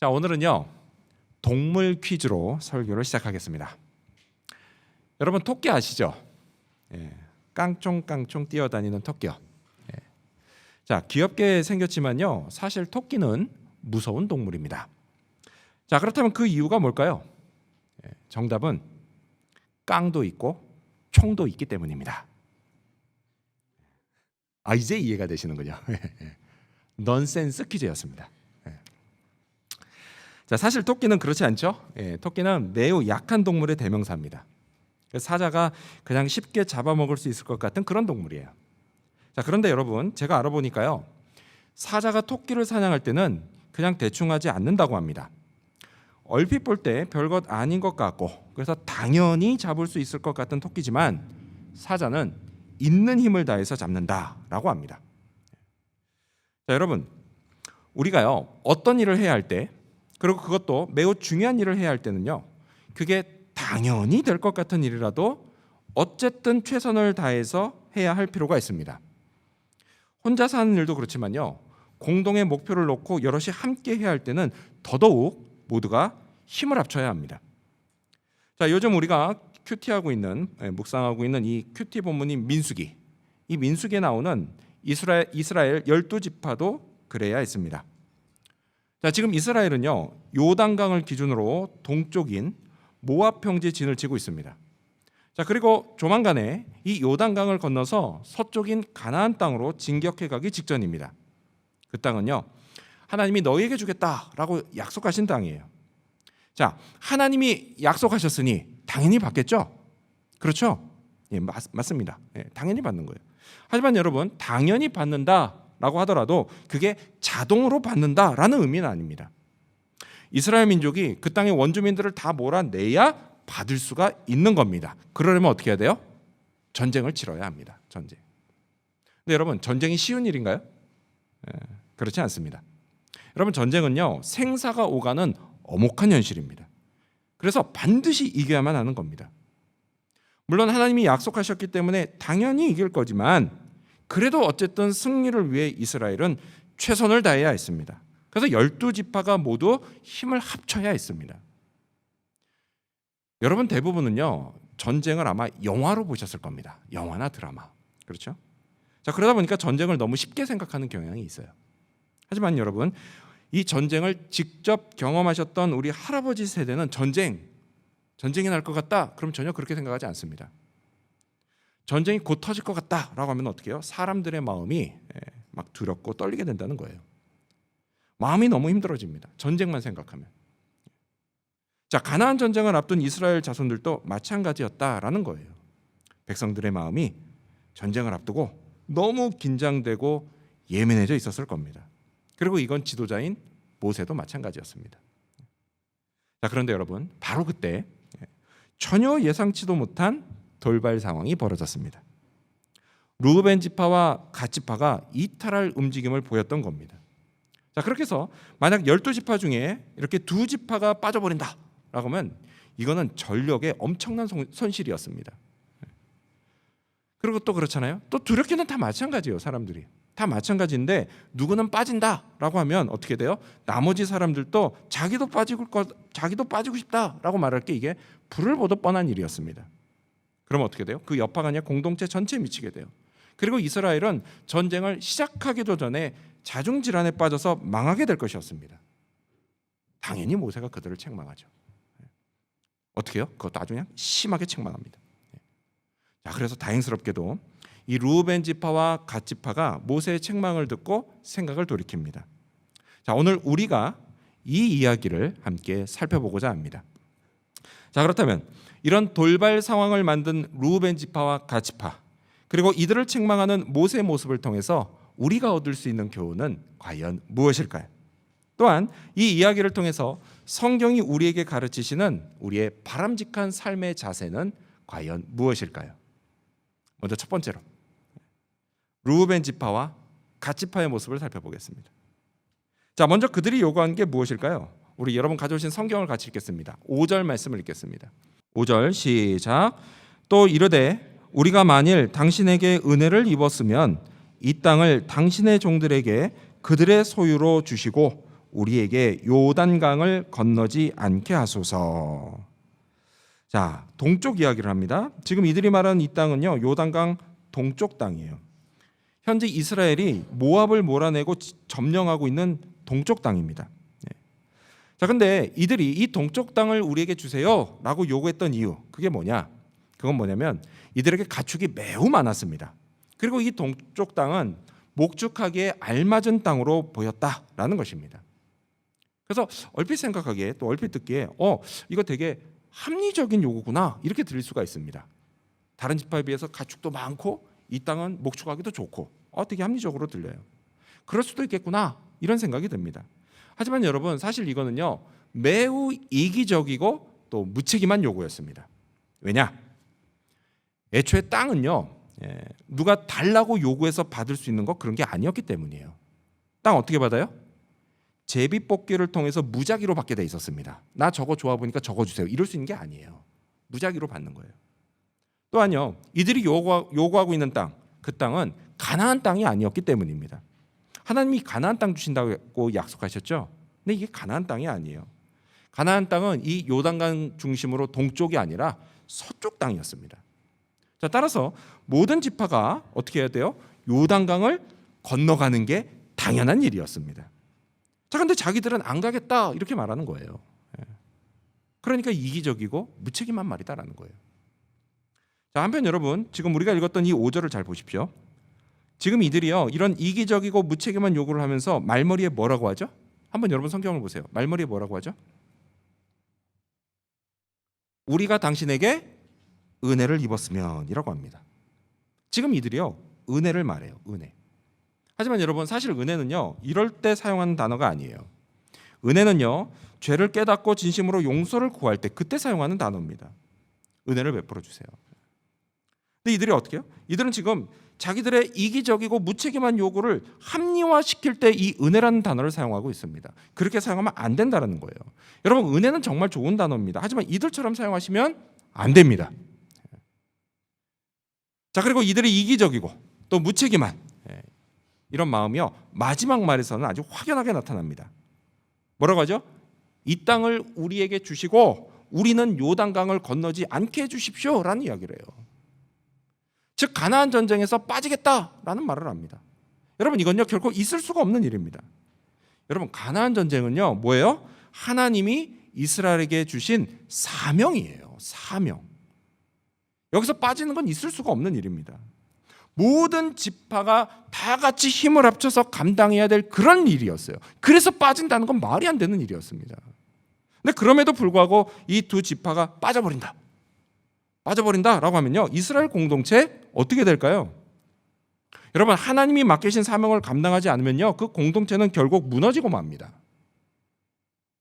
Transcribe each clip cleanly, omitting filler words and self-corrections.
자, 오늘은요 동물 퀴즈로 설교를 시작하겠습니다. 여러분 토끼 아시죠? 깡총깡총 뛰어다니는 토끼요. 자, 귀엽게 생겼지만요 사실 토끼는 무서운 동물입니다. 자, 그렇다면 그 이유가 뭘까요? 정답은 깡도 있고 총도 있기 때문입니다. 아, 이제 이해가 되시는군요. 넌센스 퀴즈였습니다. 자, 사실 토끼는 그렇지 않죠? 토끼는 매우 약한 동물의 대명사입니다. 사자가 그냥 쉽게 잡아먹을 수 있을 것 같은 그런 동물이에요. 자, 그런데 여러분 제가 알아보니까요 사자가 토끼를 사냥할 때는 그냥 대충 하지 않는다고 합니다. 얼핏 볼 때 별것 아닌 것 같고 그래서 당연히 잡을 수 있을 것 같은 토끼지만 사자는 있는 힘을 다해서 잡는다라고 합니다. 자, 여러분 우리가요 어떤 일을 해야 할 때 그리고 그것도 매우 중요한 일을 해야 할 때는요 그게 당연히 될 것 같은 일이라도 어쨌든 최선을 다해서 해야 할 필요가 있습니다. 혼자서 하는 일도 그렇지만요 공동의 목표를 놓고 여럿이 함께 해야 할 때는 더더욱 모두가 힘을 합쳐야 합니다. 자, 요즘 우리가 큐티하고 있는 묵상하고 있는 이 큐티 본문인 민수기, 이 민수기에 나오는 이스라엘 12지파도 그래야 했습니다. 자, 지금 이스라엘은요 요단강을 기준으로 동쪽인 모압 평지에 진을 치고 있습니다. 자, 그리고 조만간에 이 요단강을 건너서 서쪽인 가나안 땅으로 진격해 가기 직전입니다. 그 땅은요 하나님이 너희에게 주겠다라고 약속하신 땅이에요. 자, 하나님이 약속하셨으니 당연히 받겠죠? 그렇죠? 맞습니다. 당연히 받는 거예요. 하지만 여러분 당연히 받는다라고 하더라도 그게 자동으로 받는다라는 의미는 아닙니다. 이스라엘 민족이 그 땅의 원주민들을 다 몰아내야 받을 수가 있는 겁니다. 그러려면 어떻게 해야 돼요? 전쟁을 치러야 합니다. 전쟁. 근데 여러분 전쟁이 쉬운 일인가요? 그렇지 않습니다. 여러분 전쟁은요 생사가 오가는 엄혹한 현실입니다. 그래서 반드시 이겨야만 하는 겁니다. 물론 하나님이 약속하셨기 때문에 당연히 이길 거지만 그래도 어쨌든 승리를 위해 이스라엘은 최선을 다해야 했습니다. 그래서 12지파가 모두 힘을 합쳐야 했습니다. 여러분 대부분은요 전쟁을 아마 영화로 보셨을 겁니다. 영화나 드라마. 그렇죠? 자, 그러다 보니까 전쟁을 너무 쉽게 생각하는 경향이 있어요. 하지만 여러분 이 전쟁을 직접 경험하셨던 우리 할아버지 세대는 전쟁이 날 것 같다 그럼 전혀 그렇게 생각하지 않습니다. 전쟁이 곧 터질 것 같다라고 하면 어떻게 해요? 사람들의 마음이 막 두렵고 떨리게 된다는 거예요. 마음이 너무 힘들어집니다. 전쟁만 생각하면. 자, 가나안 전쟁을 앞둔 이스라엘 자손들도 마찬가지였다라는 거예요. 백성들의 마음이 전쟁을 앞두고 너무 긴장되고 예민해져 있었을 겁니다. 그리고 이건 지도자인 모세도 마찬가지였습니다. 자, 그런데 여러분 바로 그때 전혀 예상치도 못한 돌발 상황이 벌어졌습니다. 르우벤 지파와 갓 지파가 이탈할 움직임을 보였던 겁니다. 자, 그렇게 해서 만약 12지파 중에 이렇게 2지파가 빠져버린다라고 하면 이거는 전력의 엄청난 손실이었습니다. 그리고 또 그렇잖아요. 또 두렵기는 다 마찬가지예요. 사람들이 다 마찬가지인데 누구는 빠진다라고 하면 어떻게 돼요? 나머지 사람들도 자기도 빠지고 싶다라고 말할 게 이게 불을 보듯 뻔한 일이었습니다. 그럼 어떻게 돼요? 그 여파가 아니라 공동체 전체에 미치게 돼요. 그리고 이스라엘은 전쟁을 시작하기도 전에 자중질환에 빠져서 망하게 될 것이었습니다. 당연히 모세가 그들을 책망하죠. 어떻게 해요? 그것도 아주 그냥 심하게 책망합니다. 자, 그래서 다행스럽게도 이 르우벤 지파와 갓 지파가 모세의 책망을 듣고 생각을 돌이킵니다. 자, 오늘 우리가 이 이야기를 함께 살펴보고자 합니다. 자, 그렇다면 이런 돌발 상황을 만든 르우벤 지파와 갓 지파 그리고 이들을 책망하는 모세의 모습을 통해서 우리가 얻을 수 있는 교훈은 과연 무엇일까요? 또한 이 이야기를 통해서 성경이 우리에게 가르치시는 우리의 바람직한 삶의 자세는 과연 무엇일까요? 먼저 첫 번째로 르우벤 지파와 갓 지파의 모습을 살펴보겠습니다. 자, 먼저 그들이 요구한 게 무엇일까요? 우리 여러분 가져오신 성경을 같이 읽겠습니다. 5절 말씀을 읽겠습니다. 5절 시작. 또 이르되 우리가 만일 당신에게 은혜를 입었으면 이 땅을 당신의 종들에게 그들의 소유로 주시고 우리에게 요단강을 건너지 않게 하소서. 자, 동쪽 이야기를 합니다. 지금 이들이 말하는 이 땅은요, 요단강 동쪽 땅이에요. 현재 이스라엘이 모압을 몰아내고 점령하고 있는 동쪽 땅입니다. 자, 근데 이들이 이 동쪽 땅을 우리에게 주세요라고 요구했던 이유, 그게 뭐냐? 그건 뭐냐면 이들에게 가축이 매우 많았습니다. 그리고 이 동쪽 땅은 목축하기에 알맞은 땅으로 보였다라는 것입니다. 그래서 얼핏 생각하기에, 또 얼핏 듣기에 이거 되게 합리적인 요구구나, 이렇게 들릴 수가 있습니다. 다른 지파에 비해서 가축도 많고 이 땅은 목축하기도 좋고 되게 합리적으로 들려요. 그럴 수도 있겠구나, 이런 생각이 듭니다. 하지만 여러분, 사실 이거는요, 매우 이기적이고 또 무책임한 요구였습니다. 왜냐? 애초에 땅은요, 누가 달라고 요구해서 받을 수 있는 거, 그런 게 아니었기 때문이에요. 땅 어떻게 받아요? 제비뽑기를 통해서 무작위로 받게 돼 있었습니다. 나 저거 좋아 보니까 저거 주세요, 이럴 수 있는 게 아니에요. 무작위로 받는 거예요. 또한요, 이들이 요구하고 있는 땅, 그 땅은 가나안 땅이 아니었기 때문입니다. 하나님이 가나안 땅 주신다고 약속하셨죠? 근데 이게 가나안 땅이 아니에요. 가나안 땅은 이 요단강 중심으로 동쪽이 아니라 서쪽 땅이었습니다. 자, 따라서 모든 지파가 어떻게 해야 돼요? 요단강을 건너가는 게 당연한 일이었습니다. 자, 근데 자기들은 안 가겠다, 이렇게 말하는 거예요. 그러니까 이기적이고 무책임한 말이다라는 거예요. 자, 한편 여러분, 지금 우리가 읽었던 이 5절을 잘 보십시오. 지금 이들이요, 이런 이기적이고 무책임한 요구를 하면서 말머리에 뭐라고 하죠? 한번 여러분 성경을 보세요. 말머리에 뭐라고 하죠? 우리가 당신에게 은혜를 입었으면이라고 합니다. 지금 이들이요, 은혜를 말해요. 은혜. 하지만 여러분, 사실 은혜는요, 이럴 때 사용하는 단어가 아니에요. 은혜는요, 죄를 깨닫고 진심으로 용서를 구할 때, 그때 사용하는 단어입니다. 은혜를 베풀어 주세요. 근데 이들이 어떻게 해요? 이들은 지금 자기들의 이기적이고 무책임한 요구를 합리화시킬 때 이 은혜라는 단어를 사용하고 있습니다. 그렇게 사용하면 안 된다는 거예요. 여러분, 은혜는 정말 좋은 단어입니다. 하지만 이들처럼 사용하시면 안 됩니다. 자, 그리고 이들이 이기적이고 또 무책임한 이런 마음이요, 마지막 말에서는 아주 확연하게 나타납니다. 뭐라고 하죠? 이 땅을 우리에게 주시고 우리는 요단강을 건너지 않게 해주십시오라는 이야기를 해요. 즉, 가나안 전쟁에서 빠지겠다라는 말을 합니다. 여러분, 이건요, 결코 있을 수가 없는 일입니다. 여러분, 가나안 전쟁은요, 뭐예요? 하나님이 이스라엘에게 주신 사명이에요. 사명. 여기서 빠지는 건 있을 수가 없는 일입니다. 모든 지파가 다 같이 힘을 합쳐서 감당해야 될 그런 일이었어요. 그래서 빠진다는 건 말이 안 되는 일이었습니다. 근데 그럼에도 불구하고 이 두 지파가 빠져버린다라고 하면요, 이스라엘 공동체 어떻게 될까요? 여러분, 하나님이 맡기신 사명을 감당하지 않으면요, 그 공동체는 결국 무너지고 맙니다.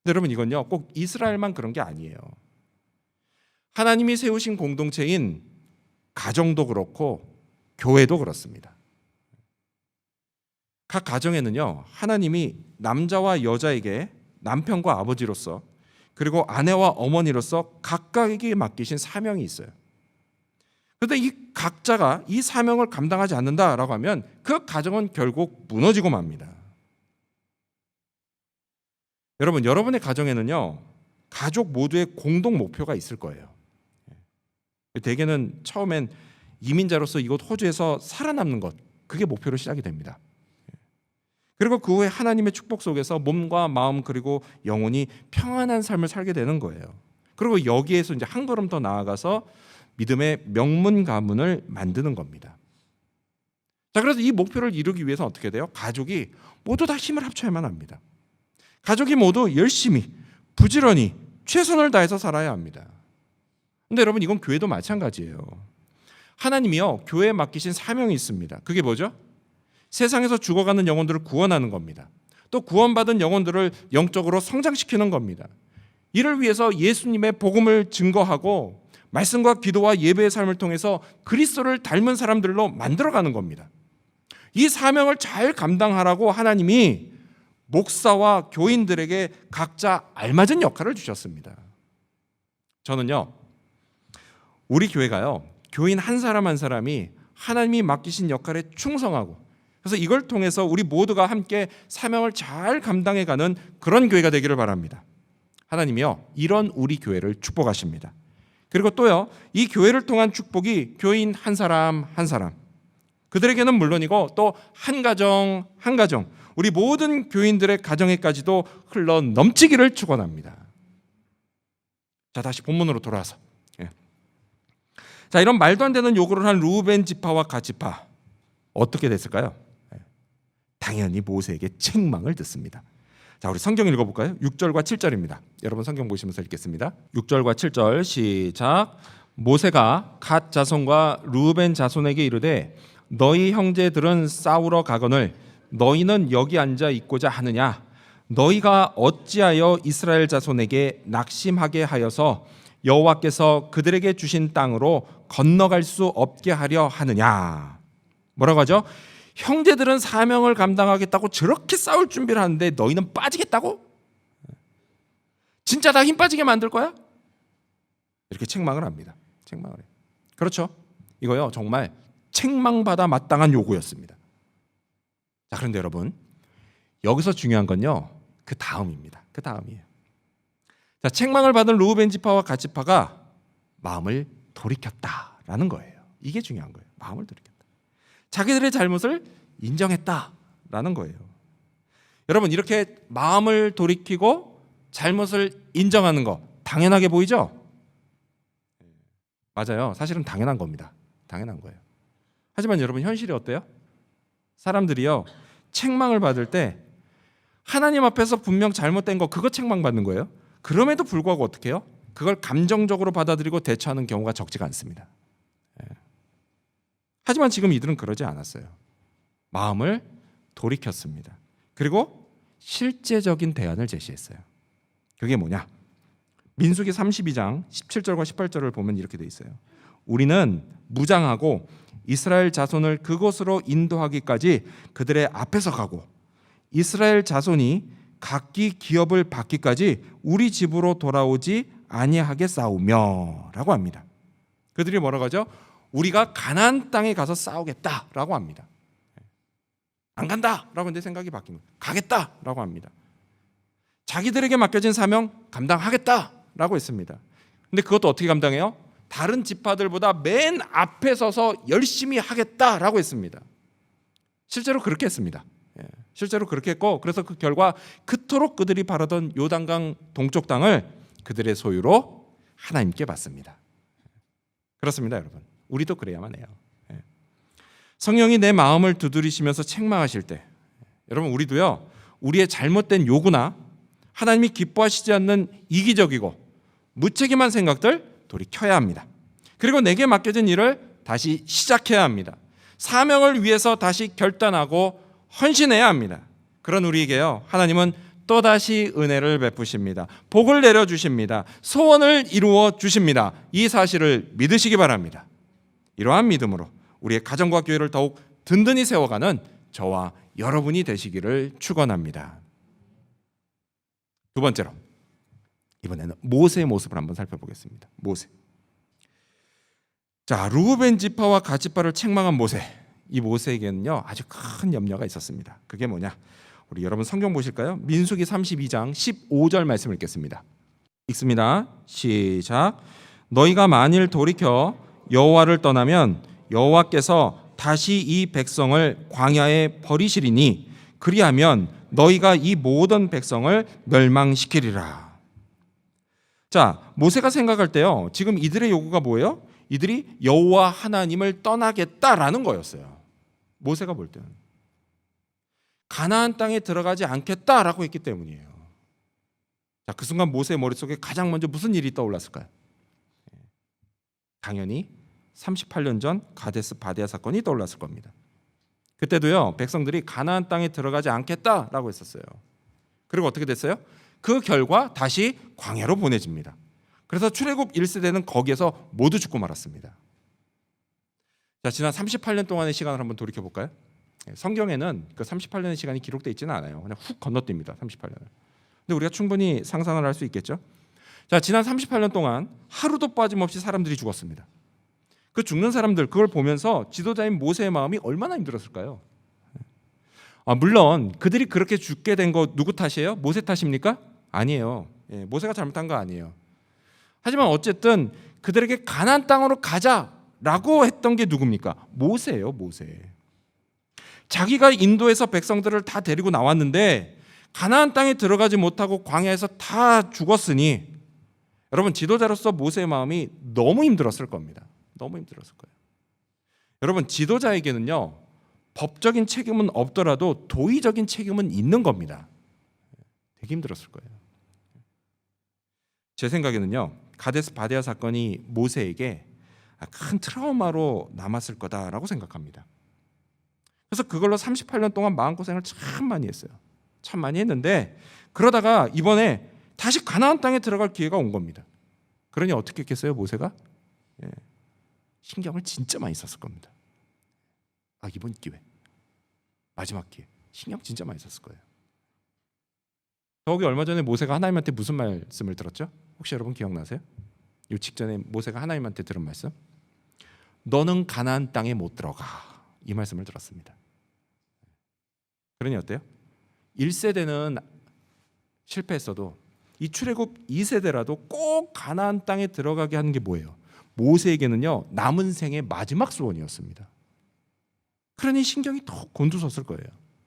근데 여러분, 이건요, 꼭 이스라엘만 그런 게 아니에요. 하나님이 세우신 공동체인 가정도 그렇고 교회도 그렇습니다. 각 가정에는요, 하나님이 남자와 여자에게 남편과 아버지로서, 그리고 아내와 어머니로서 각각에게 맡기신 사명이 있어요. 그런데 이 각자가 이 사명을 감당하지 않는다라고 하면 그 가정은 결국 무너지고 맙니다. 여러분, 여러분의 가정에는요, 가족 모두의 공동 목표가 있을 거예요. 대개는 처음엔 이민자로서 이곳 호주에서 살아남는 것, 그게 목표로 시작이 됩니다. 그리고 그 후에 하나님의 축복 속에서 몸과 마음 그리고 영혼이 평안한 삶을 살게 되는 거예요. 그리고 여기에서 이제 한 걸음 더 나아가서 믿음의 명문 가문을 만드는 겁니다. 자, 그래서 이 목표를 이루기 위해서 어떻게 돼요? 가족이 모두 다 힘을 합쳐야만 합니다. 가족이 모두 열심히 부지런히 최선을 다해서 살아야 합니다. 근데 여러분, 이건 교회도 마찬가지예요. 하나님이요, 교회에 맡기신 사명이 있습니다. 그게 뭐죠? 세상에서 죽어가는 영혼들을 구원하는 겁니다. 또 구원받은 영혼들을 영적으로 성장시키는 겁니다. 이를 위해서 예수님의 복음을 증거하고 말씀과 기도와 예배의 삶을 통해서 그리스도를 닮은 사람들로 만들어가는 겁니다. 이 사명을 잘 감당하라고 하나님이 목사와 교인들에게 각자 알맞은 역할을 주셨습니다. 저는요, 우리 교회가요, 교인 한 사람 한 사람이 하나님이 맡기신 역할에 충성하고 그래서 이걸 통해서 우리 모두가 함께 사명을 잘 감당해가는 그런 교회가 되기를 바랍니다. 하나님이요, 이런 우리 교회를 축복하십니다. 그리고 또요, 이 교회를 통한 축복이 교인 한 사람 한 사람, 그들에게는 물론이고 또 한 가정 한 가정, 우리 모든 교인들의 가정에까지도 흘러 넘치기를 축원합니다. 자, 다시 본문으로 돌아와서, 자, 이런 말도 안 되는 요구를 한 루벤 지파와 갓 지파 어떻게 됐을까요? 당연히 모세에게 책망을 듣습니다. 자, 우리 성경 읽어볼까요? 6절과 7절입니다. 여러분 성경 보시면서 읽겠습니다. 6절과 7절 시작. 모세가 갓 자손과 루벤 자손에게 이르되 너희 형제들은 싸우러 가거늘 너희는 여기 앉아 있고자 하느냐? 너희가 어찌하여 이스라엘 자손에게 낙심하게 하여서 여호와께서 그들에게 주신 땅으로 건너갈 수 없게 하려 하느냐? 뭐라고 하죠? 형제들은 사명을 감당하겠다고 저렇게 싸울 준비를 하는데 너희는 빠지겠다고? 진짜 다 힘 빠지게 만들 거야? 이렇게 책망을 합니다. 책망을 해요. 그렇죠? 이거요, 정말 책망받아 마땅한 요구였습니다. 자, 그런데 여러분, 여기서 중요한 건요, 그 다음입니다. 그 다음이에요. 자, 책망을 받은 루벤 지파와 갓 지파가 마음을 돌이켰다라는 거예요. 이게 중요한 거예요. 마음을 돌이켰다. 자기들의 잘못을 인정했다라는 거예요. 여러분, 이렇게 마음을 돌이키고 잘못을 인정하는 거 당연하게 보이죠? 맞아요. 사실은 당연한 겁니다. 당연한 거예요. 하지만 여러분, 현실이 어때요? 사람들이요, 책망을 받을 때 하나님 앞에서 분명 잘못된 거 그거 책망받는 거예요. 그럼에도 불구하고 어떻게 해요? 그걸 감정적으로 받아들이고 대처하는 경우가 적지가 않습니다. 하지만 지금 이들은 그러지 않았어요. 마음을 돌이켰습니다. 그리고 실제적인 대안을 제시했어요. 그게 뭐냐? 민수기 32장 17절과 18절을 보면 이렇게 돼 있어요. 우리는 무장하고 이스라엘 자손을 그곳으로 인도하기까지 그들의 앞에서 가고 이스라엘 자손이 각기 기업을 받기까지 우리 집으로 돌아오지 아니하게 싸우며 라고 합니다. 그들이 뭐라고 하죠? 우리가 가나안 땅에 가서 싸우겠다라고 합니다. 안 간다라고 했는데 생각이 바뀐 거예요. 가겠다라고 합니다. 자기들에게 맡겨진 사명 감당하겠다라고 했습니다. 근데 그것도 어떻게 감당해요? 다른 지파들보다 맨 앞에 서서 열심히 하겠다라고 했습니다. 실제로 그렇게 했습니다. 실제로 그렇게 했고, 그래서 그 결과 그토록 그들이 바라던 요단강 동쪽 땅을 그들의 소유로 하나님께 받습니다. 그렇습니다, 여러분. 우리도 그래야만 해요. 성령이 내 마음을 두드리시면서 책망하실 때, 여러분, 우리도요, 우리의 잘못된 요구나 하나님이 기뻐하시지 않는 이기적이고 무책임한 생각들 돌이켜야 합니다. 그리고 내게 맡겨진 일을 다시 시작해야 합니다. 사명을 위해서 다시 결단하고 헌신해야 합니다. 그런 우리에게요, 하나님은 또다시 은혜를 베푸십니다. 복을 내려주십니다. 소원을 이루어 주십니다. 이 사실을 믿으시기 바랍니다. 이러한 믿음으로 우리의 가정과 교회를 더욱 든든히 세워가는 저와 여러분이 되시기를 축원합니다. 두 번째로, 이번에는 모세의 모습을 한번 살펴보겠습니다. 모세. 자, 루벤 지파와 갓 지파를 책망한 모세. 이 모세에게는요, 아주 큰 염려가 있었습니다. 그게 뭐냐? 우리 여러분 성경 보실까요? 민수기 32장 15절 말씀 읽겠습니다. 읽습니다. 시작. 너희가 만일 돌이켜 여호와를 떠나면 여호와께서 다시 이 백성을 광야에 버리시리니 그리하면 너희가 이 모든 백성을 멸망시키리라. 자, 모세가 생각할 때요, 지금 이들의 요구가 뭐예요? 이들이 여호와 하나님을 떠나겠다라는 거였어요. 모세가 볼 때는 가나안 땅에 들어가지 않겠다라고 했기 때문이에요. 자, 그 순간 모세의 머릿속에 가장 먼저 무슨 일이 떠올랐을까요? 당연히 38년 전 가데스 바데아 사건이 떠올랐을 겁니다. 그때도요, 백성들이 가나안 땅에 들어가지 않겠다라고 했었어요. 그리고 어떻게 됐어요? 그 결과 다시 광야로 보내집니다. 그래서 출애굽 1세대는 거기에서 모두 죽고 말았습니다. 자, 지난 38년 동안의 시간을 한번 돌이켜 볼까요? 성경에는 그 38년의 시간이 기록되어 있지는 않아요. 그냥 훅 건너뜁니다. 38년을. 근데 우리가 충분히 상상을 할 수 있겠죠? 자, 지난 38년 동안 하루도 빠짐없이 사람들이 죽었습니다. 그 죽는 사람들, 그걸 보면서 지도자인 모세의 마음이 얼마나 힘들었을까요? 물론 그들이 그렇게 죽게 된 거 누구 탓이에요? 모세 탓입니까? 아니에요. 모세가 잘못한 거 아니에요. 하지만 어쨌든 그들에게 가나안 땅으로 가자라고 했던 게 누굽니까? 모세예요, 모세. 자기가 인도에서 백성들을 다 데리고 나왔는데 가나안 땅에 들어가지 못하고 광야에서 다 죽었으니 여러분, 지도자로서 모세의 마음이 너무 힘들었을 겁니다. 너무 힘들었을 거예요. 여러분, 지도자에게는요, 법적인 책임은 없더라도 도의적인 책임은 있는 겁니다. 되게 힘들었을 거예요. 제 생각에는요, 가데스 바네아 사건이 모세에게 큰 트라우마로 남았을 거다라고 생각합니다. 그래서 그걸로 38년 동안 마음고생을 참 많이 했어요. 참 많이 했는데 그러다가 이번에 다시 가나안 땅에 들어갈 기회가 온 겁니다. 그러니 어떻게 했겠어요, 모세가? 신경을 진짜 많이 썼을 겁니다. 이번 기회, 마지막 기회, 신경 진짜 많이 썼을 거예요. 더욱이 얼마 전에 모세가 하나님한테 무슨 말씀을 들었죠? 혹시 여러분 기억나세요? 이 직전에 모세가 하나님한테 들은 말씀, 너는 가나안 땅에 못 들어가, 이 말씀을 들었습니다. 그러니 어때요? 1세대는 실패했어도 이 출애굽 2세대라도 꼭 가나안 땅에 들어가게 하는 게 뭐예요? 모세에게는요, 남은 생의 마지막 소원이었습니다. 그러니 신경이 더 곤두섰을 거예요.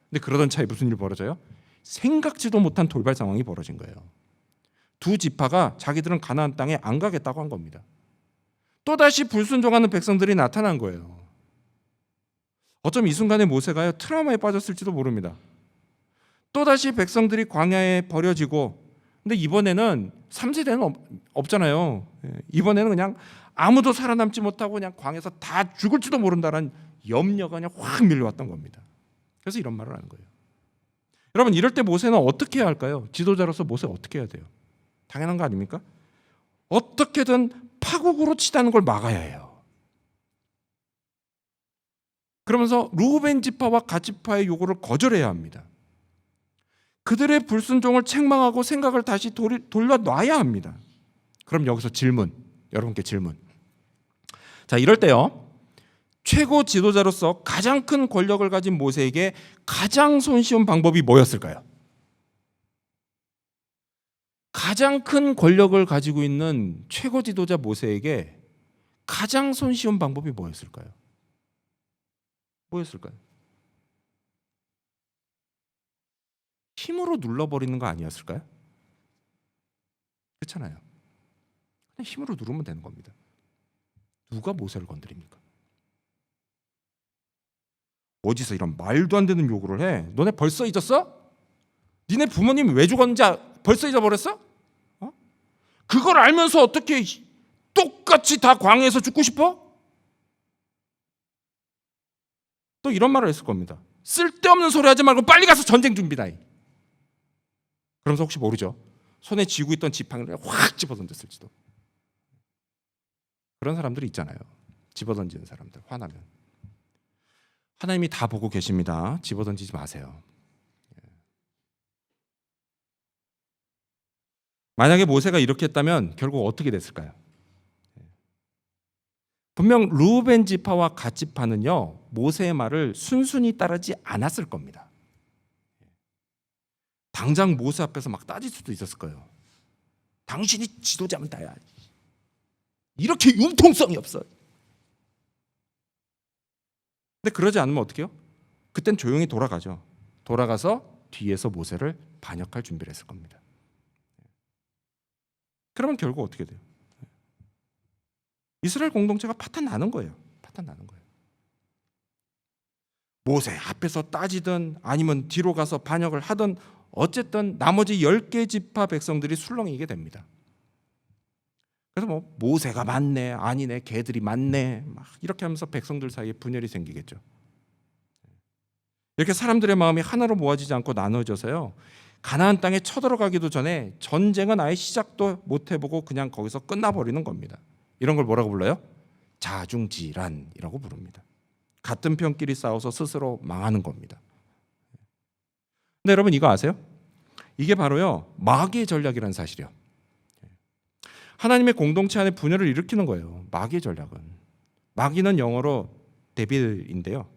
근데 그러던 차에 무슨 일이 벌어져요? 생각지도 못한 돌발 상황이 벌어진 거예요. 두 지파가 자기들은 가나안 땅에 안 가겠다고 한 겁니다. 또다시 불순종하는 백성들이 나타난 거예요. 어쩜 이 순간에 모세가요, 트라우마에 빠졌을지도 모릅니다. 또다시 백성들이 광야에 버려지고, 근데 이번에는 3세대는 없잖아요. 이번에는 그냥 아무도 살아남지 못하고 그냥 광야에서 다 죽을지도 모른다는 염려가 그냥 확 밀려왔던 겁니다. 그래서 이런 말을 하는 거예요. 여러분, 이럴 때 모세는 어떻게 해야 할까요? 지도자로서 모세 어떻게 해야 돼요? 당연한 거 아닙니까? 어떻게든 파국으로 치닫는 걸 막아야 해요. 그러면서 루벤 지파와 갓 지파의 요구를 거절해야 합니다. 그들의 불순종을 책망하고 생각을 다시 돌려놔야 합니다. 그럼 여기서 질문, 여러분께 질문. 자, 이럴 때요, 최고 지도자로서 가장 큰 권력을 가진 모세에게 가장 손쉬운 방법이 뭐였을까요? 가장 큰 권력을 가지고 있는 최고 지도자 모세에게 가장 손쉬운 방법이 뭐였을까요? 뭐였을까요? 힘으로 눌러버리는 거 아니었을까요? 그렇잖아요. 그냥 힘으로 누르면 되는 겁니다. 누가 모세를 건드립니까? 어디서 이런 말도 안 되는 요구를 해? 너네 벌써 잊었어? 니네 부모님이 왜 죽었는지 벌써 잊어버렸어? 그걸 알면서 어떻게 똑같이 다 광야에서 죽고 싶어? 또 이런 말을 했을 겁니다. 쓸데없는 소리 하지 말고 빨리 가서 전쟁 준비다. 그러면서 혹시 모르죠, 손에 쥐고 있던 지팡이를 확 집어던졌을지도. 그런 사람들이 있잖아요. 집어던지는 사람들, 화나면. 하나님이 다 보고 계십니다. 집어던지지 마세요. 만약에 모세가 이렇게 했다면 결국 어떻게 됐을까요? 분명 루벤 지파와 갓 지파는요, 모세의 말을 순순히 따르지 않았을 겁니다. 당장 모세 앞에서 막 따질 수도 있었을 거예요. 당신이 지도자면 다야. 이렇게 융통성이 없어. 근데 그러지 않으면 어떻게 해요? 그땐 조용히 돌아가죠. 돌아가서 뒤에서 모세를 반역할 준비를 했을 겁니다. 그러면 결국 어떻게 돼요? 이스라엘 공동체가 파탄 나는 거예요. 파탄 나는 거예요. 모세 앞에서 따지든 아니면 뒤로 가서 반역을 하든 어쨌든 나머지 10개 지파 백성들이 술렁이게 됩니다. 그래서 뭐 모세가 맞네, 아니네, 걔들이 맞네, 막 이렇게 하면서 백성들 사이에 분열이 생기겠죠. 이렇게 사람들의 마음이 하나로 모아지지 않고 나눠져서요, 가나안 땅에 쳐들어가기도 전에 전쟁은 아예 시작도 못 해보고 그냥 거기서 끝나버리는 겁니다. 이런 걸 뭐라고 불러요? 자중질환이라고 부릅니다. 같은 편끼리 싸워서 스스로 망하는 겁니다. 근데 여러분 이거 아세요? 이게 바로요, 마귀의 전략이라는 사실이요. 하나님의 공동체 안에 분열을 일으키는 거예요. 마귀의 전략은. 마귀는 영어로 데빌인데요,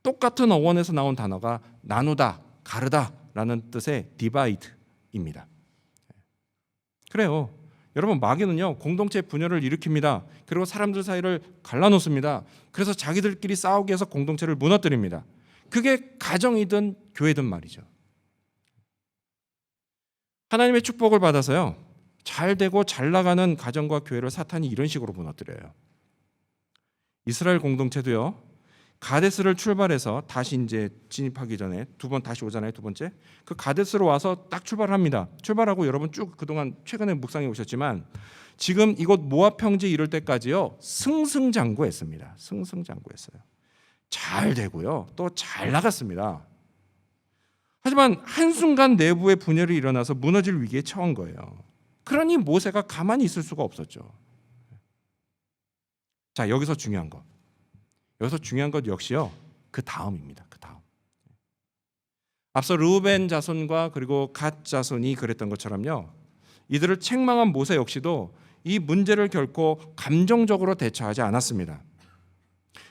똑같은 어원에서 나온 단어가 나누다, 가르다라는 뜻의 divide입니다. 그래요. 여러분, 마귀는요 공동체 분열을 일으킵니다. 그리고 사람들 사이를 갈라놓습니다. 그래서 자기들끼리 싸우게 해서 공동체를 무너뜨립니다. 그게 가정이든 교회든 말이죠. 하나님의 축복을 받아서요 잘 되고 잘 나가는 가정과 교회를 사탄이 이런 식으로 무너뜨려요. 이스라엘 공동체도요 가데스를 출발해서 다시 이제 진입하기 전에 두 번 다시 오잖아요. 두 번째 그 가데스로 와서 딱 출발합니다. 출발하고 여러분 쭉 그동안 최근에 묵상해 오셨지만 지금 이곳 모압 평지에 이를 때까지요 승승장구했습니다. 승승장구했어요. 잘 되고요 또 잘 나갔습니다. 하지만 한순간 내부의 분열이 일어나서 무너질 위기에 처한 거예요. 그러니 모세가 가만히 있을 수가 없었죠. 자, 여기서 중요한 것 역시요 그 다음입니다. 그 다음. 앞서 르우벤 자손과 그리고 갓 자손이 그랬던 것처럼요 이들을 책망한 모세 역시도 이 문제를 결코 감정적으로 대처하지 않았습니다.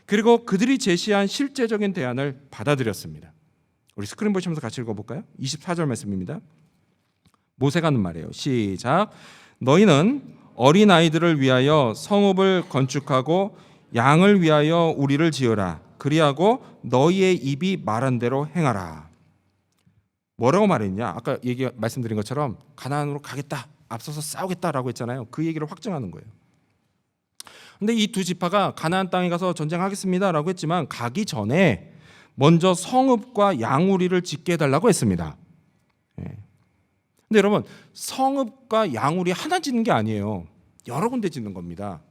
그리고 그들이 제시한 실제적인 대안을 받아들였습니다. 우리 스크린 보시면서 같이 읽어볼까요? 24절 말씀입니다. 모세가 하는 말이에요. 시작. 너희는 어린아이들을 위하여 성읍을 건축하고 양을 위하여 우리를 지으라. 그리하고 너희의 입이 말한 대로 행하라. 뭐라고 말했냐? 아까 말씀드린 것처럼 가나안으로 가겠다, 앞서서 싸우겠다라고 했잖아요. 그 얘기를 확증하는 거예요. 근데 이 두 지파가 가나안 땅에 가서 전쟁하겠습니다라고 했지만 가기 전에 먼저 성읍과 양우리를 짓게 해달라고 했습니다. 근데 여러분 성읍과 양우리 하나 짓는 게 아니에요. 여러 군데 짓는 겁니다.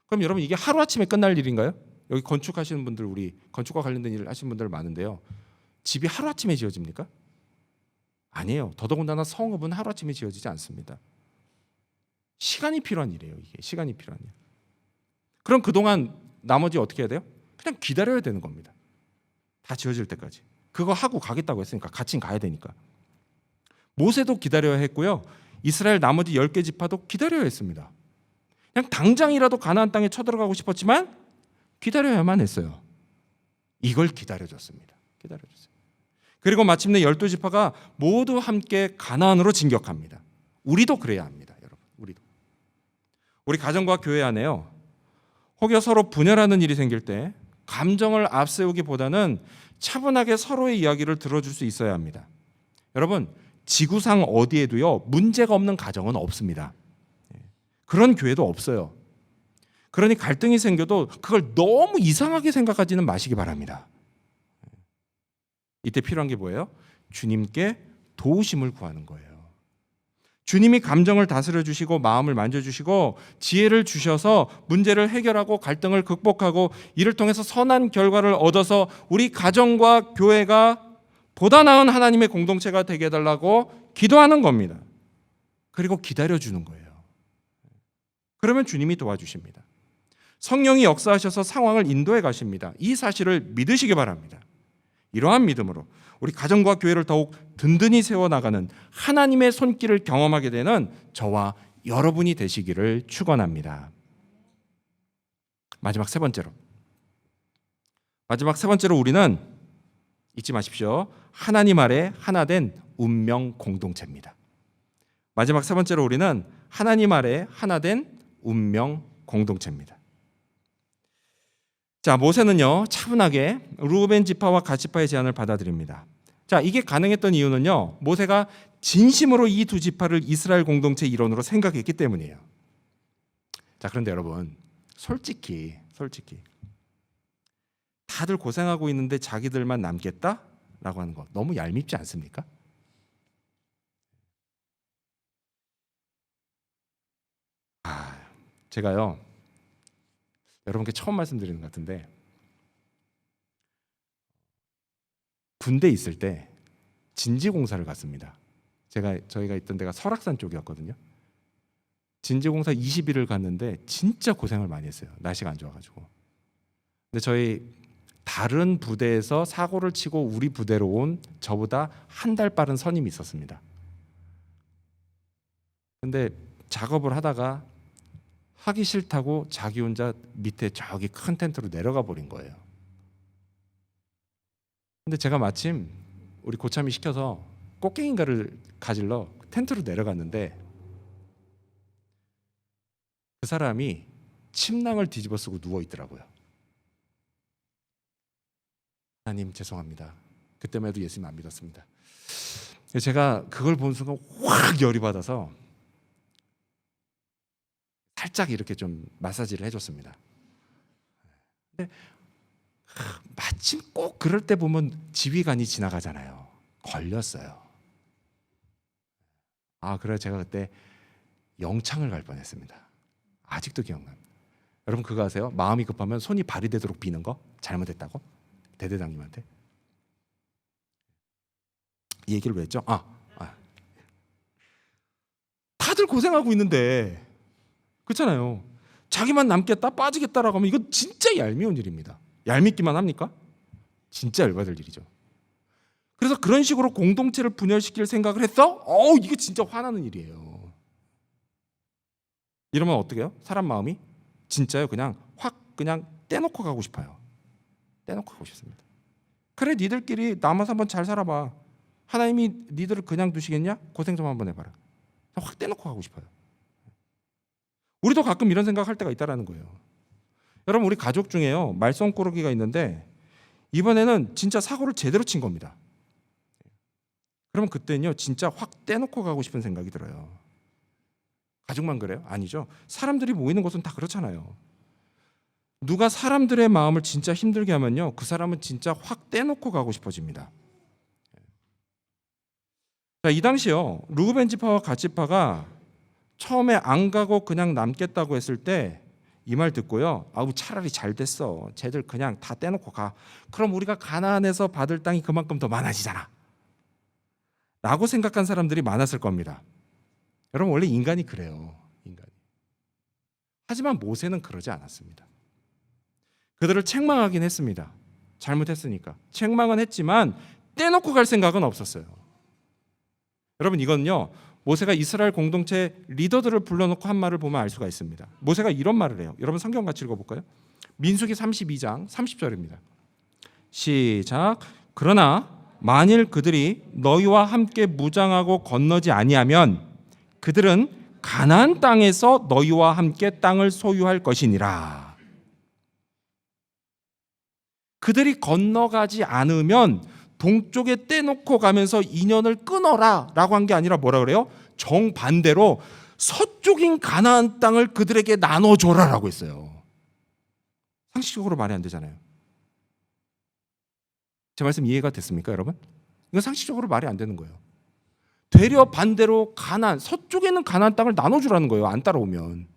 그럼 여러분 이게 하루아침에 끝날 일인가요? 여기 건축하시는 분들, 우리 건축과 관련된 일을 하시는 분들 많은데요. 집이 하루아침에 지어집니까? 아니에요. 더더군다나 성읍은 하루아침에 지어지지 않습니다. 시간이 필요한 일이에요. 이게 시간이 필요한 일. 그럼 그동안 나머지 어떻게 해야 돼요? 그냥 기다려야 되는 겁니다. 다 지어질 때까지. 그거 하고 가겠다고 했으니까 같이 가야 되니까. 모세도 기다려야 했고요. 이스라엘 나머지 10개 지파도 기다려야 했습니다. 그냥 당장이라도 가나안 땅에 쳐들어가고 싶었지만 기다려야만 했어요. 이걸 기다려줬습니다. 그리고 마침내 12지파가 모두 함께 가나안으로 진격합니다. 우리도 그래야 합니다, 여러분. 우리 가정과 교회 안에요. 혹여 서로 분열하는 일이 생길 때 감정을 앞세우기보다는 차분하게 서로의 이야기를 들어줄 수 있어야 합니다. 여러분, 지구상 어디에도요 문제가 없는 가정은 없습니다. 그런 교회도 없어요. 그러니 갈등이 생겨도 그걸 너무 이상하게 생각하지는 마시기 바랍니다. 이때 필요한 게 뭐예요? 주님께 도우심을 구하는 거예요. 주님이 감정을 다스려 주시고 마음을 만져주시고 지혜를 주셔서 문제를 해결하고 갈등을 극복하고 이를 통해서 선한 결과를 얻어서 우리 가정과 교회가 보다 나은 하나님의 공동체가 되게 해달라고 기도하는 겁니다. 그리고 기다려주는 거예요. 그러면 주님이 도와주십니다. 성령이 역사하셔서 상황을 인도해 가십니다. 이 사실을 믿으시기 바랍니다. 이러한 믿음으로 우리 가정과 교회를 더욱 든든히 세워나가는 하나님의 손길을 경험하게 되는 저와 여러분이 되시기를 축원합니다. 마지막 세 번째로 우리는 잊지 마십시오. 하나님 아래 하나 된 운명 공동체입니다. 마지막 세 번째로 우리는 하나님 아래 하나 된 운명 공동체입니다. 자, 모세는요 차분하게 르우벤 지파와 갓 지파의 제안을 받아들입니다. 자, 이게 가능했던 이유는요 모세가 진심으로 이 두 지파를 이스라엘 공동체 일원으로 생각했기 때문이에요. 자, 그런데 여러분 솔직히 다들 고생하고 있는데 자기들만 남겠다라고 하는 거 너무 얄밉지 않습니까? 제가요 여러분께 처음 말씀드리는 것 같은데 군대 있을 때 진지공사를 갔습니다. 저희가 있던 데가 설악산 쪽이었거든요. 진지공사 20일을 갔는데 진짜 고생을 많이 했어요. 날씨가 안 좋아가지고. 근데 저희 다른 부대에서 사고를 치고 우리 부대로 온 저보다 한 달 빠른 선임이 있었습니다. 근데 작업을 하다가 하기 싫다고 자기 혼자 밑에 저기 큰 텐트로 내려가 버린 거예요. 근데 제가 마침 우리 고참이 시켜서 꽃갱이가를 가질러 텐트로 내려갔는데 그 사람이 침낭을 뒤집어 쓰고 누워 있더라고요. 하나님 죄송합니다. 그때만 해도 예수님 안 믿었습니다. 제가 그걸 본 순간 확 열이 받아서 살짝 이렇게 좀 마사지를 해줬습니다. 근데 마침 꼭 그럴 때 보면 지휘관이 지나가잖아요. 걸렸어요. 그래 제가 그때 영창을 갈 뻔했습니다. 아직도 기억납니다. 여러분 그거 아세요? 마음이 급하면 손이 발이 되도록 비는 거 잘못했다고? 대대장님한테 이 얘기를 왜 했죠? 다들 고생하고 있는데 그렇잖아요. 자기만 남겠다 빠지겠다라고 하면 이거 진짜 얄미운 일입니다. 얄밉기만 합니까? 진짜 열받을 일이죠. 그래서 그런 식으로 공동체를 분열시킬 생각을 했어? 이게 진짜 화나는 일이에요. 이러면 어떻게 해요? 사람 마음이 진짜요 그냥 확 그냥 떼놓고 가고 싶어요. 떼놓고 가고 싶습니다. 그래 니들끼리 남아서 한번 잘 살아봐. 하나님이 니들을 그냥 두시겠냐? 고생 좀 한번 해봐라. 확 떼놓고 가고 싶어요. 우리도 가끔 이런 생각할 때가 있다라는 거예요. 여러분 우리 가족 중에요 말썽꾸러기가 있는데 이번에는 진짜 사고를 제대로 친 겁니다. 그러면 그때는요 진짜 확 떼놓고 가고 싶은 생각이 들어요. 가족만 그래요? 아니죠. 사람들이 모이는 곳은 다 그렇잖아요. 누가 사람들의 마음을 진짜 힘들게 하면요 그 사람은 진짜 확 떼놓고 가고 싶어집니다. 자, 이 당시요 르우벤 지파와 갓 지파가 처음에 안 가고 그냥 남겠다고 했을 때 이 말 듣고요 차라리 잘 됐어. 쟤들 그냥 다 떼놓고 가. 그럼 우리가 가나안에서 받을 땅이 그만큼 더 많아지잖아 라고 생각한 사람들이 많았을 겁니다. 여러분 원래 인간이 그래요. 인간이. 하지만 모세는 그러지 않았습니다. 그들을 책망하긴 했습니다. 잘못했으니까 책망은 했지만 떼놓고 갈 생각은 없었어요. 여러분 이건요 모세가 이스라엘 공동체 리더들을 불러놓고 한 말을 보면 알 수가 있습니다. 모세가 이런 말을 해요. 여러분 성경 같이 읽어볼까요? 민수기 32장 30절입니다. 시작. 그러나 만일 그들이 너희와 함께 무장하고 건너지 아니하면 그들은 가나안 땅에서 너희와 함께 땅을 소유할 것이니라. 그들이 건너가지 않으면 동쪽에 떼놓고 가면서 인연을 끊어라 라고 한 게 아니라 뭐라 그래요? 정반대로 서쪽인 가나안 땅을 그들에게 나눠줘라 라고 했어요. 상식적으로 말이 안 되잖아요. 제 말씀 이해가 됐습니까 여러분? 이건 상식적으로 말이 안 되는 거예요. 되려 반대로 가나안, 서쪽에 있는 가나안 땅을 나눠주라는 거예요. 안 따라오면.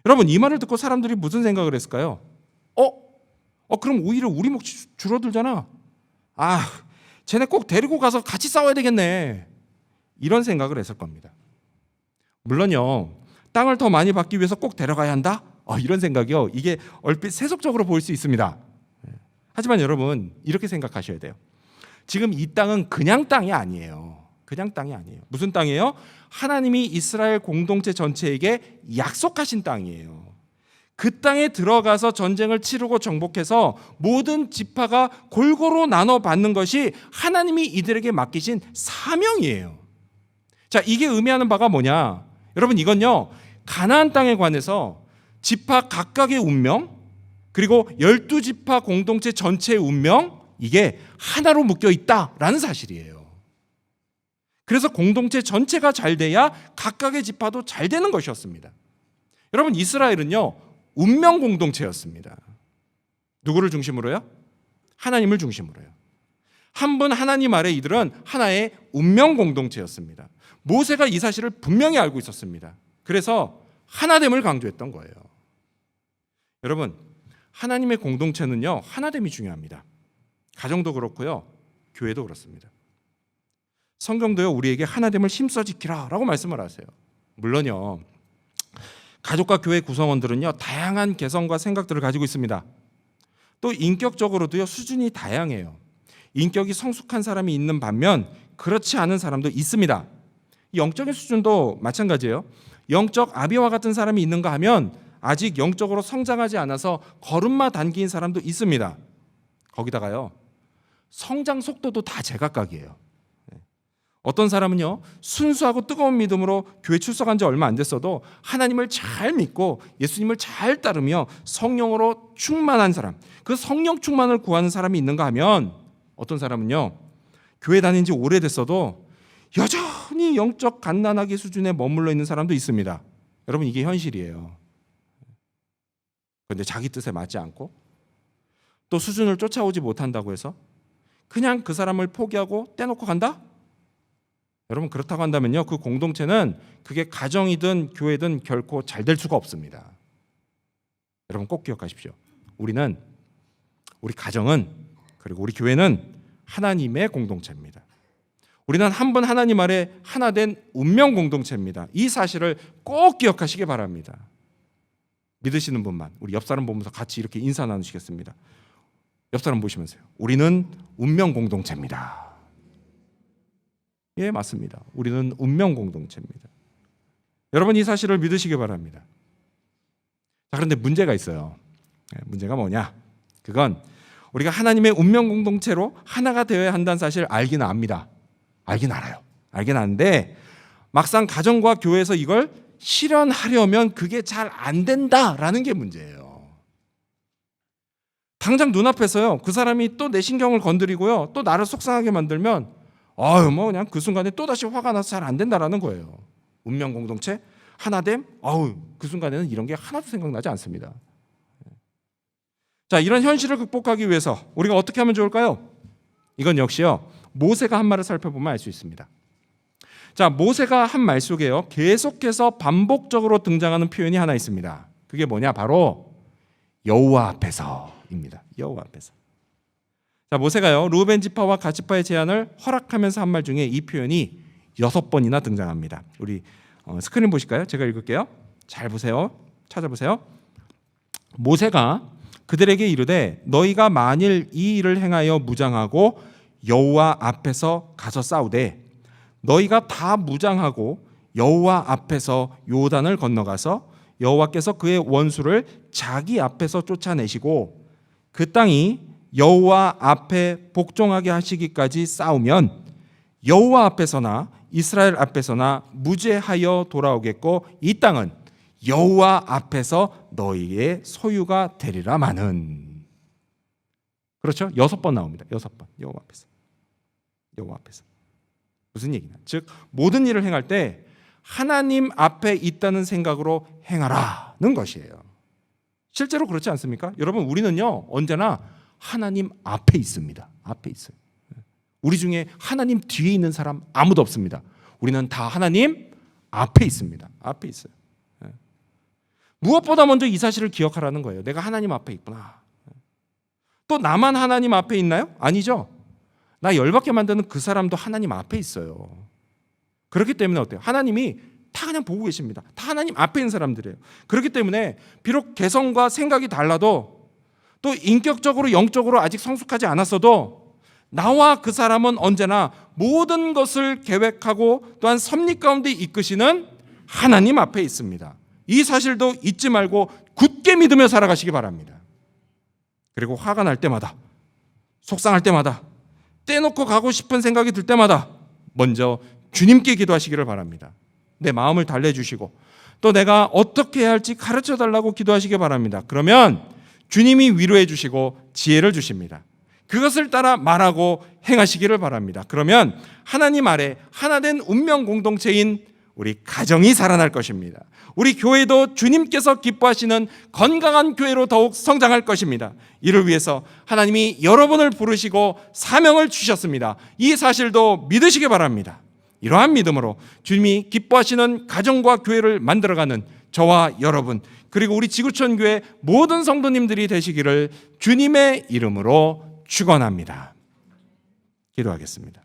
여러분 이 말을 듣고 사람들이 무슨 생각을 했을까요? 그럼 오히려 우리 몫이 줄어들잖아. 쟤네 꼭 데리고 가서 같이 싸워야 되겠네. 이런 생각을 했을 겁니다. 물론요 땅을 더 많이 받기 위해서 꼭 데려가야 한다? 이런 생각이요 이게 얼핏 세속적으로 보일 수 있습니다. 하지만 여러분 이렇게 생각하셔야 돼요. 지금 이 땅은 그냥 땅이 아니에요. 그냥 땅이 아니에요. 무슨 땅이에요? 하나님이 이스라엘 공동체 전체에게 약속하신 땅이에요. 그 땅에 들어가서 전쟁을 치르고 정복해서 모든 지파가 골고루 나눠 받는 것이 하나님이 이들에게 맡기신 사명이에요. 자, 이게 의미하는 바가 뭐냐? 여러분 이건요 가나안 땅에 관해서 지파 각각의 운명 그리고 12지파 공동체 전체의 운명 이게 하나로 묶여 있다라는 사실이에요. 그래서 공동체 전체가 잘 돼야 각각의 지파도 잘 되는 것이었습니다. 여러분 이스라엘은요 운명 공동체였습니다. 누구를 중심으로요? 하나님을 중심으로요. 한 분 하나님 아래 이들은 하나의 운명 공동체였습니다. 모세가 이 사실을 분명히 알고 있었습니다. 그래서 하나됨을 강조했던 거예요. 여러분 하나님의 공동체는요 하나됨이 중요합니다. 가정도 그렇고요 교회도 그렇습니다. 성경도요 우리에게 하나됨을 힘써 지키라 라고 말씀을 하세요. 물론요 가족과 교회 구성원들은요 다양한 개성과 생각들을 가지고 있습니다. 또 인격적으로도요 수준이 다양해요. 인격이 성숙한 사람이 있는 반면 그렇지 않은 사람도 있습니다. 영적인 수준도 마찬가지예요. 영적 아비와 같은 사람이 있는가 하면 아직 영적으로 성장하지 않아서 걸음마 단기인 사람도 있습니다. 거기다가요 성장 속도도 다 제각각이에요. 어떤 사람은요, 순수하고 뜨거운 믿음으로 교회 출석한 지 얼마 안 됐어도 하나님을 잘 믿고 예수님을 잘 따르며 성령으로 충만한 사람, 그 성령 충만을 구하는 사람이 있는가 하면, 어떤 사람은요, 교회 다닌 지 오래됐어도 여전히 영적 갓난아기 수준에 머물러 있는 사람도 있습니다. 여러분, 이게 현실이에요. 그런데 자기 뜻에 맞지 않고 또 수준을 쫓아오지 못한다고 해서 그냥 그 사람을 포기하고 떼놓고 간다? 여러분, 그렇다고 한다면요, 그 공동체는 그게 가정이든 교회든 결코 잘 될 수가 없습니다. 여러분, 꼭 기억하십시오. 우리 가정은, 그리고 우리 교회는 하나님의 공동체입니다. 우리는 한 분 하나님 아래 하나 된 운명 공동체입니다. 이 사실을 꼭 기억하시기 바랍니다. 믿으시는 분만 우리 옆 사람 보면서 같이 이렇게 인사 나누시겠습니다. 옆 사람 보시면서요. 우리는 운명 공동체입니다. 예, 맞습니다. 우리는 운명 공동체입니다. 여러분, 이 사실을 믿으시기 바랍니다. 자, 그런데 문제가 있어요. 문제가 뭐냐? 그건 우리가 하나님의 운명 공동체로 하나가 되어야 한다는 사실 알기는 압니다. 알긴 알아요. 알긴 아는데 막상 가정과 교회에서 이걸 실현하려면 그게 잘 안 된다라는 게 문제예요. 당장 눈앞에서요, 그 사람이 또 내 신경을 건드리고요, 또 나를 속상하게 만들면 그냥 그 순간에 또다시 화가 나서 잘 안 된다라는 거예요. 운명 공동체 하나됨, 그 순간에는 이런 게 하나도 생각나지 않습니다. 자, 이런 현실을 극복하기 위해서 우리가 어떻게 하면 좋을까요? 이건 역시요, 모세가 한 말을 살펴보면 알 수 있습니다. 자, 모세가 한 말 속에요, 계속해서 반복적으로 등장하는 표현이 하나 있습니다. 그게 뭐냐? 바로 여호와 앞에서입니다. 여호와 앞에서. 자, 모세가요, 루벤 지파와 갓 지파의 제안을 허락하면서 한 말 중에 이 표현이 6번이나 등장합니다. 우리 스크린 보실까요? 제가 읽을게요. 잘 보세요. 찾아보세요. 모세가 그들에게 이르되 너희가 만일 이 일을 행하여 무장하고 여호와 앞에서 가서 싸우되 너희가 다 무장하고 여호와 앞에서 요단을 건너가서 여호와께서 그의 원수를 자기 앞에서 쫓아내시고 그 땅이 여호와 앞에 복종하게 하시기까지 싸우면 여호와 앞에서나 이스라엘 앞에서나 무죄하여 돌아오겠고 이 땅은 여호와 앞에서 너희의 소유가 되리라마는. 그렇죠? 6번 나옵니다. 6번. 여호와 앞에서. 여호와 앞에서. 무슨 얘기냐? 즉 모든 일을 행할 때 하나님 앞에 있다는 생각으로 행하라는 것이에요. 실제로 그렇지 않습니까? 여러분, 우리는요, 언제나 하나님 앞에 있습니다. 앞에 있어요. 우리 중에 하나님 뒤에 있는 사람 아무도 없습니다. 우리는 다 하나님 앞에 있습니다. 앞에 있어요. 무엇보다 먼저 이 사실을 기억하라는 거예요. 내가 하나님 앞에 있구나. 또 나만 하나님 앞에 있나요? 아니죠. 나 열받게 만드는 그 사람도 하나님 앞에 있어요. 그렇기 때문에 어때요? 하나님이 다 그냥 보고 계십니다. 다 하나님 앞에 있는 사람들이에요. 그렇기 때문에 비록 개성과 생각이 달라도 또 인격적으로 영적으로 아직 성숙하지 않았어도 나와 그 사람은 언제나 모든 것을 계획하고 또한 섭리 가운데 이끄시는 하나님 앞에 있습니다. 이 사실도 잊지 말고 굳게 믿으며 살아가시기 바랍니다. 그리고 화가 날 때마다, 속상할 때마다, 떼놓고 가고 싶은 생각이 들 때마다 먼저 주님께 기도하시기를 바랍니다. 내 마음을 달래주시고 또 내가 어떻게 해야 할지 가르쳐달라고 기도하시기 바랍니다. 그러면 주님이 위로해 주시고 지혜를 주십니다. 그것을 따라 말하고 행하시기를 바랍니다. 그러면 하나님 아래 하나된 운명 공동체인 우리 가정이 살아날 것입니다. 우리 교회도 주님께서 기뻐하시는 건강한 교회로 더욱 성장할 것입니다. 이를 위해서 하나님이 여러분을 부르시고 사명을 주셨습니다. 이 사실도 믿으시기 바랍니다. 이러한 믿음으로 주님이 기뻐하시는 가정과 교회를 만들어가는 저와 여러분, 그리고 우리 지구촌 교회 모든 성도님들이 되시기를 주님의 이름으로 축원합니다. 기도하겠습니다.